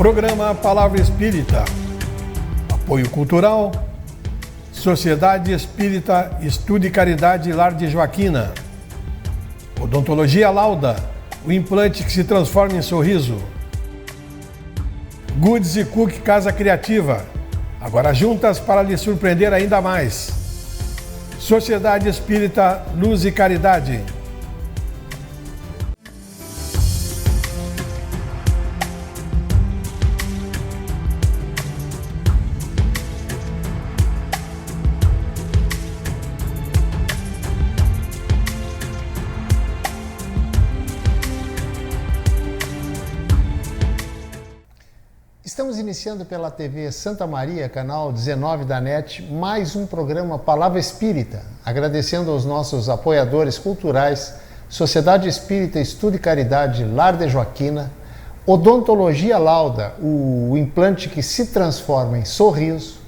Programa Palavra Espírita. Apoio Cultural. Sociedade Espírita Estudo e Caridade Lar de Joaquina. Odontologia Lauda. O implante que se transforma em sorriso. Goods e Cook Casa Criativa. Agora juntas para lhe surpreender ainda mais. Sociedade Espírita Luz e Caridade. Estamos iniciando pela TV Santa Maria, canal 19 da NET, mais um programa Palavra Espírita, agradecendo aos nossos apoiadores culturais, Sociedade Espírita Estudo e Caridade Lar de Joaquina, Odontologia Lauda, o implante que se transforma em sorriso,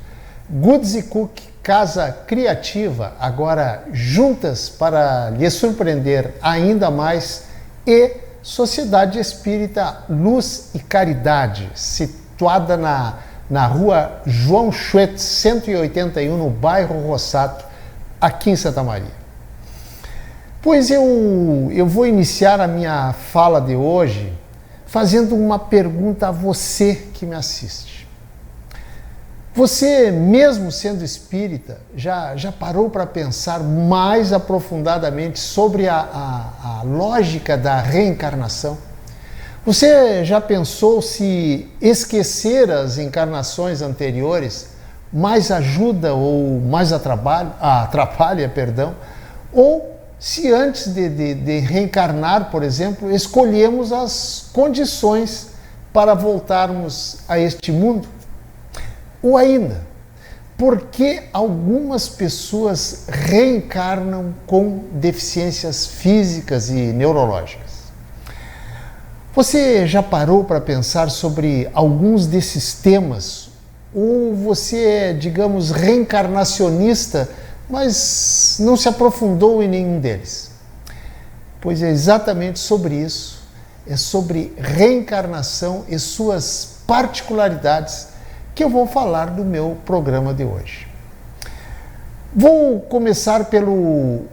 Goods e Cook Casa Criativa, agora juntas para lhe surpreender ainda mais, e Sociedade Espírita Luz e Caridade, situada na rua João Schwetz, 181, no bairro Rossato, aqui em Santa Maria. Pois eu vou iniciar a minha fala de hoje fazendo uma pergunta a você que me assiste. Você, mesmo sendo espírita, já parou para pensar mais aprofundadamente sobre a lógica da reencarnação? Você já pensou se esquecer as encarnações anteriores mais ajuda ou mais atrapalha, ou se antes de reencarnar, por exemplo, escolhemos as condições para voltarmos a este mundo? Ou ainda, por que algumas pessoas reencarnam com deficiências físicas e neurológicas? Você já parou para pensar sobre alguns desses temas? Ou você é, digamos, reencarnacionista, mas não se aprofundou em nenhum deles? Pois é exatamente sobre isso, é sobre reencarnação e suas particularidades que eu vou falar no meu programa de hoje. Vou começar pelo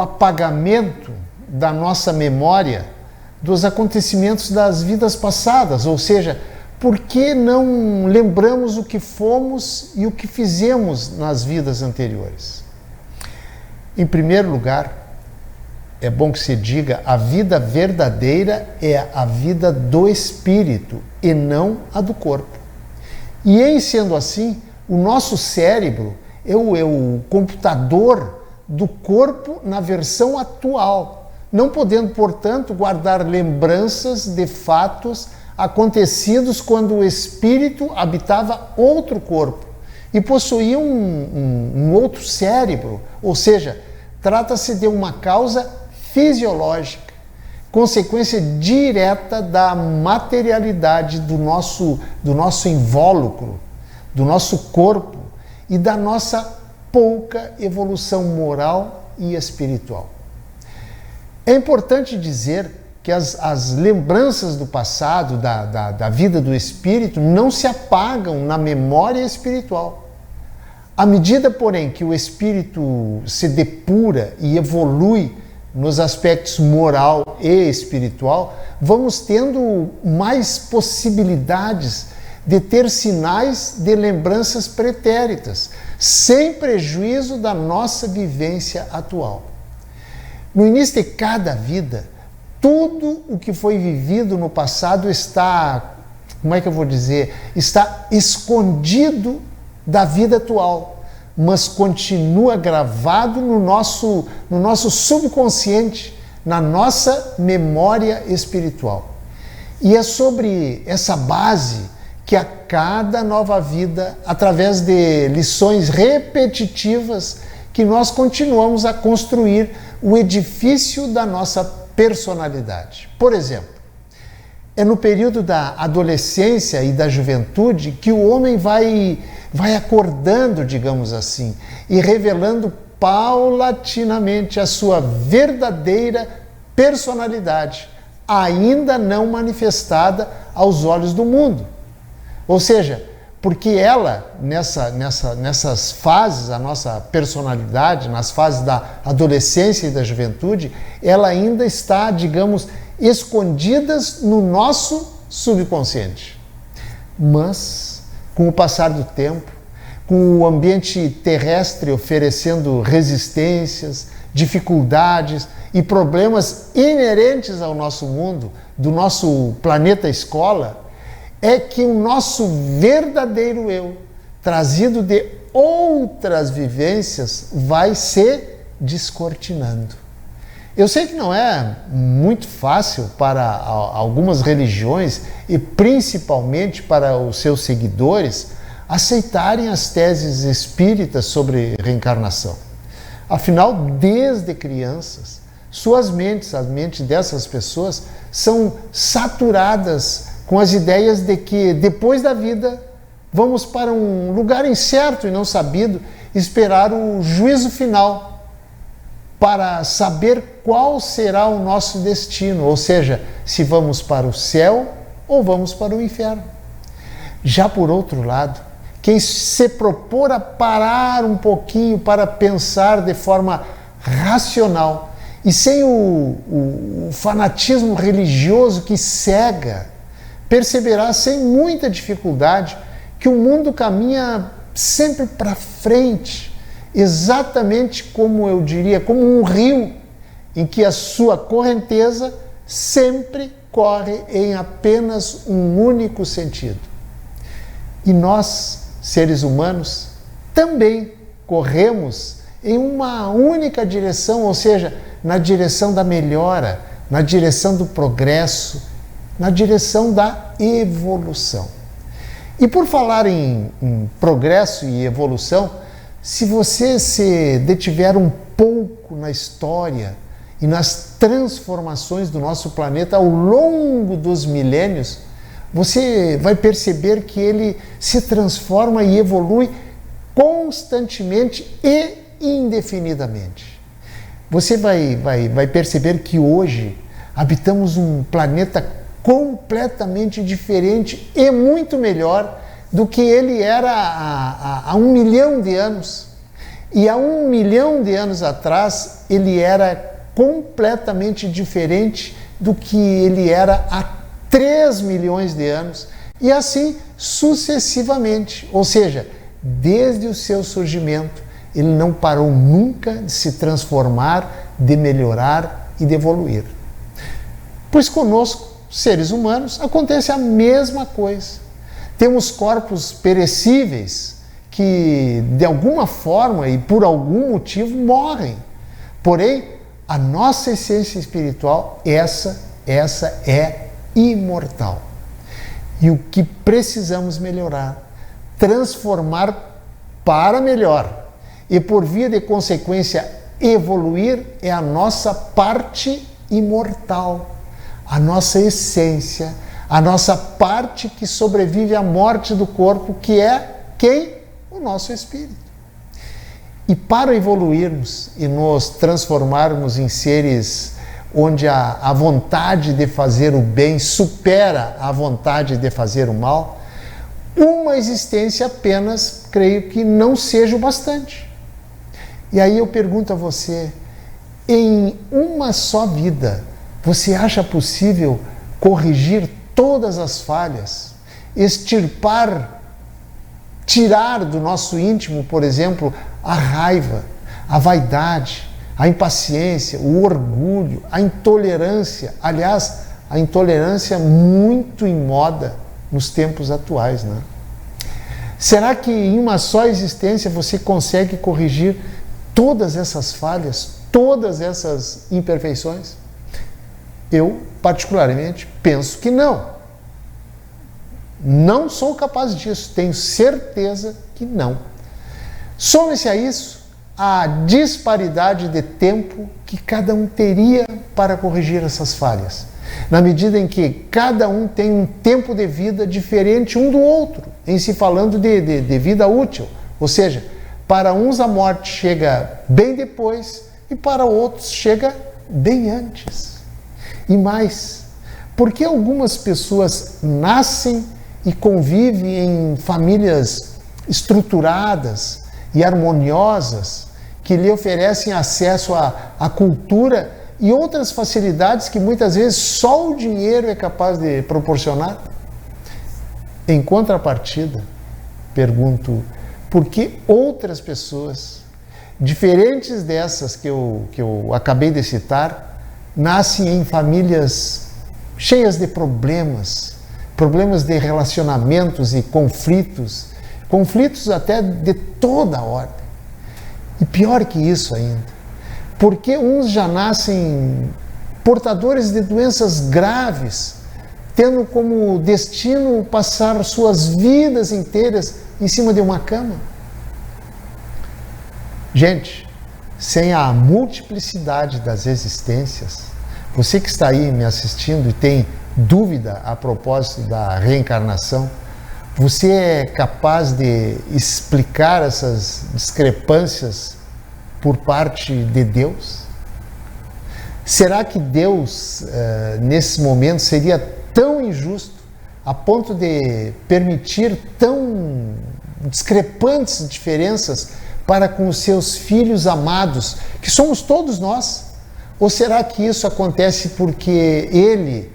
apagamento da nossa memória dos acontecimentos das vidas passadas, ou seja, por que não lembramos o que fomos e o que fizemos nas vidas anteriores? Em primeiro lugar, é bom que se diga, a vida verdadeira é a vida do espírito e não a do corpo. E em sendo assim, o nosso cérebro é o computador do corpo na versão atual, não podendo, portanto, guardar lembranças de fatos acontecidos quando o espírito habitava outro corpo e possuía um outro cérebro, ou seja, trata-se de uma causa fisiológica, consequência direta da materialidade do nosso invólucro, do nosso corpo e da nossa pouca evolução moral e espiritual. É importante dizer que as lembranças do passado, da vida do espírito, não se apagam na memória espiritual. À medida, porém, que o espírito se depura e evolui nos aspectos moral e espiritual, vamos tendo mais possibilidades de ter sinais de lembranças pretéritas, sem prejuízo da nossa vivência atual. No início de cada vida, tudo o que foi vivido no passado está, está escondido da vida atual, mas continua gravado no nosso subconsciente, na nossa memória espiritual. E é sobre essa base que a cada nova vida, através de lições repetitivas, que nós continuamos a construir o edifício da nossa personalidade. Por exemplo, é no período da adolescência e da juventude que o homem vai acordando, digamos assim, e revelando paulatinamente a sua verdadeira personalidade, ainda não manifestada aos olhos do mundo. Ou seja, porque ela, nessas fases, a nossa personalidade, nas fases da adolescência e da juventude, ela ainda está, digamos, escondidas no nosso subconsciente. Mas, com o passar do tempo, com o ambiente terrestre oferecendo resistências, dificuldades e problemas inerentes ao nosso mundo, do nosso planeta escola, é que o nosso verdadeiro eu, trazido de outras vivências, vai se descortinando. Eu sei que não é muito fácil para algumas religiões e principalmente para os seus seguidores aceitarem as teses espíritas sobre reencarnação. Afinal, desde crianças, suas mentes, as mentes dessas pessoas, são saturadas com as ideias de que depois da vida vamos para um lugar incerto e não sabido, esperar o juízo final para saber qual será o nosso destino, ou seja, se vamos para o céu ou vamos para o inferno. Já por outro lado, quem se propor a parar um pouquinho para pensar de forma racional e sem o fanatismo religioso que cega, perceberá sem muita dificuldade que o mundo caminha sempre para frente, exatamente como eu diria, como um rio em que a sua correnteza sempre corre em apenas um único sentido. E nós, seres humanos, também corremos em uma única direção, ou seja, na direção da melhora, na direção do progresso, na direção da evolução. E por falar em progresso e evolução, se você se detiver um pouco na história e nas transformações do nosso planeta ao longo dos milênios, você vai perceber que ele se transforma e evolui constantemente e indefinidamente. Você vai perceber que hoje habitamos um planeta completamente diferente e muito melhor do que ele era há 1 milhão de anos. E há 1 milhão de anos atrás ele era completamente diferente do que ele era há 3 milhões de anos, e assim sucessivamente. Ou seja, desde o seu surgimento, ele não parou nunca de se transformar, de melhorar e de evoluir. Pois conosco, seres humanos, acontece a mesma coisa. Temos corpos perecíveis que, de alguma forma e por algum motivo, morrem. Porém, a nossa essência espiritual, essa é imortal. E o que precisamos melhorar, transformar para melhor e, por via de consequência, evoluir, é a nossa parte imortal, a nossa essência, a nossa parte que sobrevive à morte do corpo, que é quem? O nosso espírito. E para evoluirmos e nos transformarmos em seres onde a vontade de fazer o bem supera a vontade de fazer o mal, uma existência apenas, creio que não seja o bastante. E aí eu pergunto a você, em uma só vida, você acha possível corrigir todas as falhas, extirpar, tirar do nosso íntimo, por exemplo, a raiva, a vaidade, a impaciência, o orgulho, a intolerância? Aliás, a intolerância muito em moda nos tempos atuais, né? Será que em uma só existência você consegue corrigir todas essas falhas, todas essas imperfeições? Eu, particularmente, penso que não. Não sou capaz disso, tenho certeza que não. Some-se a isso a disparidade de tempo que cada um teria para corrigir essas falhas, na medida em que cada um tem um tempo de vida diferente um do outro, em se falando de vida útil. Ou seja, para uns a morte chega bem depois e para outros chega bem antes. E mais, porque algumas pessoas nascem e convive em famílias estruturadas e harmoniosas que lhe oferecem acesso à cultura e outras facilidades que muitas vezes só o dinheiro é capaz de proporcionar? Em contrapartida, pergunto, por que outras pessoas, diferentes dessas que eu acabei de citar, nascem em famílias cheias de problemas de relacionamentos e conflitos até de toda a ordem? E pior que isso ainda, porque uns já nascem portadores de doenças graves, tendo como destino passar suas vidas inteiras em cima de uma cama? Gente, sem a multiplicidade das existências, você que está aí me assistindo e tem dúvida a propósito da reencarnação, você é capaz de explicar essas discrepâncias por parte de Deus? Será que Deus, nesse momento, seria tão injusto a ponto de permitir tão discrepantes diferenças para com os seus filhos amados, que somos todos nós? Ou será que isso acontece porque Ele,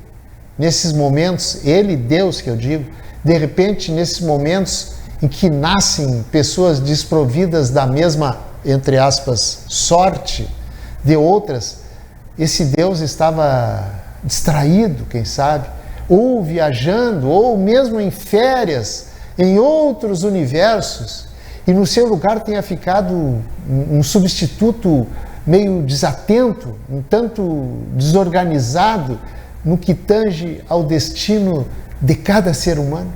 nesses momentos, Ele, Deus que eu digo, de repente, nesses momentos em que nascem pessoas desprovidas da mesma, entre aspas, sorte de outras, esse Deus estava distraído, quem sabe, ou viajando, ou mesmo em férias, em outros universos, e no seu lugar tenha ficado um substituto meio desatento, um tanto desorganizado no que tange ao destino de cada ser humano?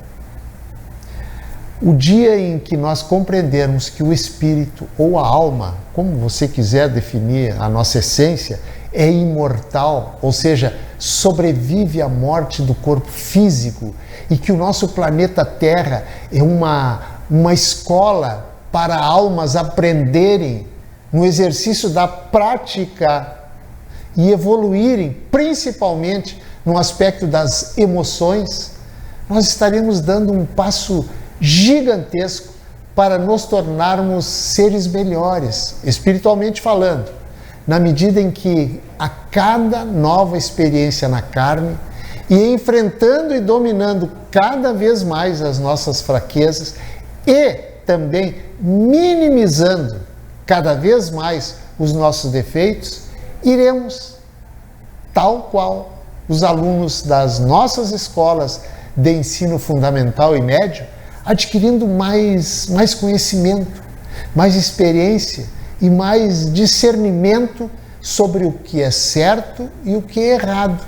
O dia em que nós compreendermos que o espírito ou a alma, como você quiser definir a nossa essência, é imortal, ou seja, sobrevive à morte do corpo físico, e que o nosso planeta Terra é uma escola para almas aprenderem no exercício da prática e evoluírem, principalmente no aspecto das emoções, nós estaremos dando um passo gigantesco para nos tornarmos seres melhores, espiritualmente falando, na medida em que a cada nova experiência na carne e enfrentando e dominando cada vez mais as nossas fraquezas e também minimizando cada vez mais os nossos defeitos, iremos, tal qual os alunos das nossas escolas de ensino fundamental e médio, adquirindo mais conhecimento, mais experiência e mais discernimento sobre o que é certo e o que é errado.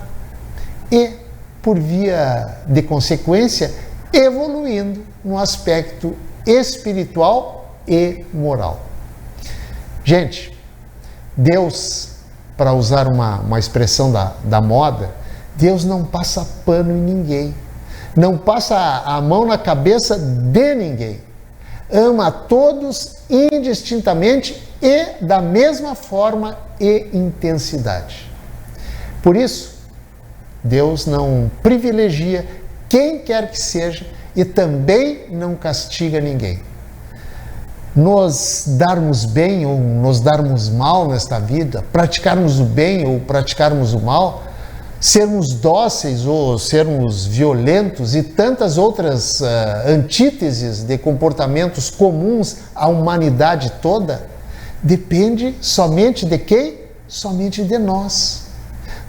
E, por via de consequência, evoluindo no aspecto espiritual e moral. Gente, Deus, para usar uma expressão da moda, Deus não passa pano em ninguém, não passa a mão na cabeça de ninguém, ama a todos indistintamente e da mesma forma e intensidade. Por isso, Deus não privilegia quem quer que seja e também não castiga ninguém. Nos darmos bem ou nos darmos mal nesta vida, praticarmos o bem ou praticarmos o mal, sermos dóceis ou sermos violentos e tantas outras antíteses de comportamentos comuns à humanidade toda, depende somente de quem? Somente de nós,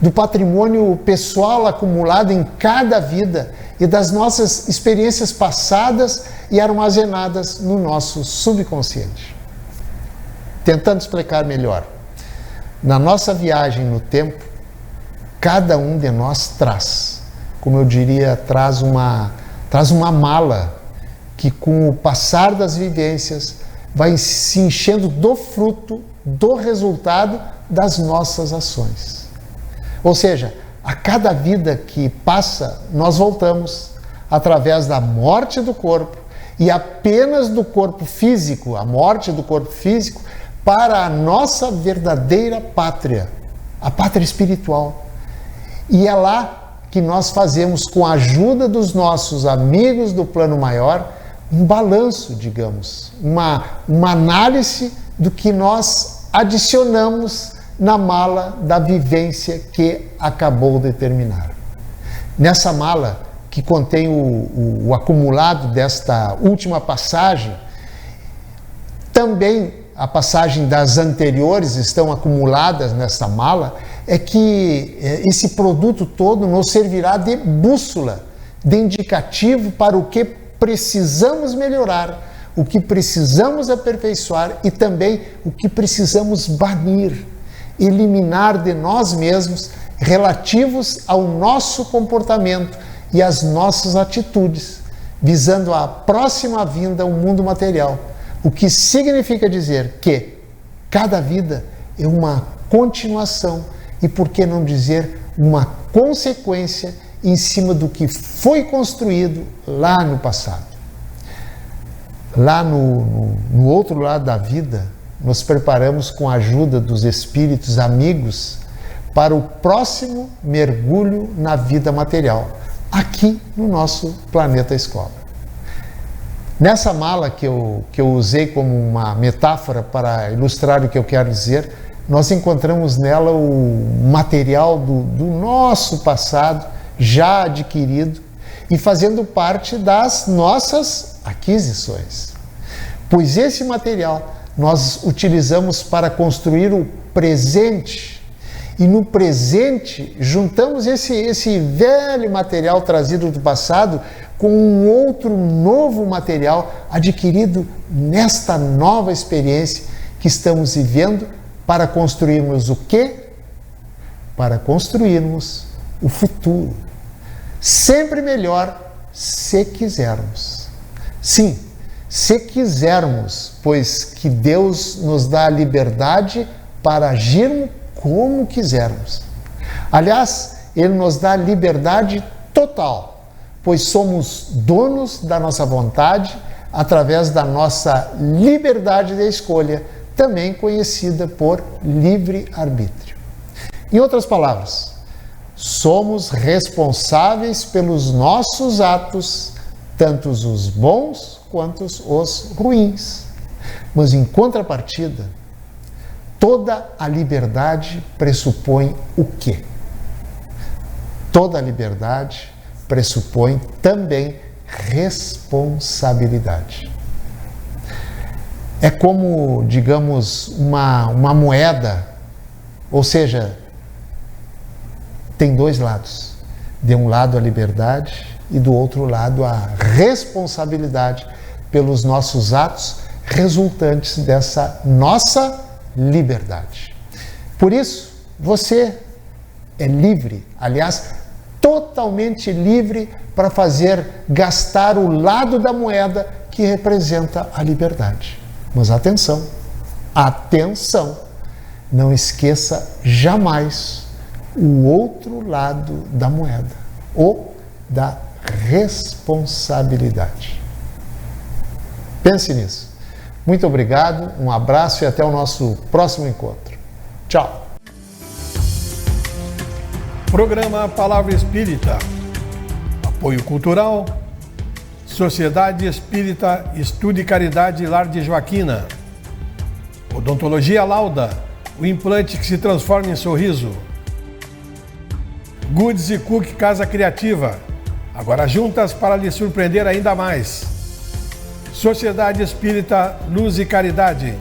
do patrimônio pessoal acumulado em cada vida e das nossas experiências passadas e armazenadas no nosso subconsciente. Tentando explicar melhor, na nossa viagem no tempo, cada um de nós traz, como eu diria, traz uma mala que com o passar das vivências vai se enchendo do fruto, do resultado das nossas ações. Ou seja, a cada vida que passa, nós voltamos através da morte do corpo e apenas do corpo físico, a morte do corpo físico, para a nossa verdadeira pátria, a pátria espiritual. E é lá que nós fazemos, com a ajuda dos nossos amigos do plano maior, um balanço, digamos, uma análise do que nós adicionamos na mala da vivência que acabou de terminar. Nessa mala, que contém o acumulado desta última passagem, também a passagem das anteriores estão acumuladas nessa mala, é que esse produto todo nos servirá de bússola, de indicativo para o que precisamos melhorar, o que precisamos aperfeiçoar e também o que precisamos banir, eliminar de nós mesmos, relativos ao nosso comportamento e às nossas atitudes, visando a próxima vinda ao mundo material, o que significa dizer que cada vida é uma continuação e, por que não dizer, uma consequência em cima do que foi construído lá no passado. Lá no outro lado da vida, nos preparamos com a ajuda dos espíritos amigos para o próximo mergulho na vida material, aqui no nosso planeta escola. Nessa mala que eu usei como uma metáfora para ilustrar o que eu quero dizer, nós encontramos nela o material do nosso passado já adquirido e fazendo parte das nossas aquisições. Pois esse material nós utilizamos para construir o presente. E no presente, juntamos esse velho material trazido do passado com um outro novo material adquirido nesta nova experiência que estamos vivendo para construirmos o quê? Para construirmos o futuro. Sempre melhor, se quisermos. Sim, se quisermos, pois que Deus nos dá a liberdade para agirmos como quisermos. Aliás, Ele nos dá liberdade total, pois somos donos da nossa vontade através da nossa liberdade de escolha, também conhecida por livre-arbítrio. Em outras palavras, somos responsáveis pelos nossos atos, tanto os bons quanto os ruins. Mas em contrapartida, toda a liberdade pressupõe o quê? Toda a liberdade pressupõe também responsabilidade. É como, digamos, uma moeda, ou seja, tem dois lados. De um lado a liberdade e do outro lado a responsabilidade pelos nossos atos resultantes dessa nossa liberdade. Por isso, você é livre, aliás, totalmente livre para fazer gastar o lado da moeda que representa a liberdade. Mas atenção, atenção, não esqueça jamais o outro lado da moeda, ou da responsabilidade. Pense nisso. Muito obrigado, um abraço e até o nosso próximo encontro. Tchau. Programa Palavra Espírita. Apoio Cultural. Sociedade Espírita Estudo e Caridade Lar de Joaquina. Odontologia Lauda. O implante que se transforma em sorriso. Goods e Cook Casa Criativa. Agora juntas para lhe surpreender ainda mais. Sociedade Espírita Luz e Caridade.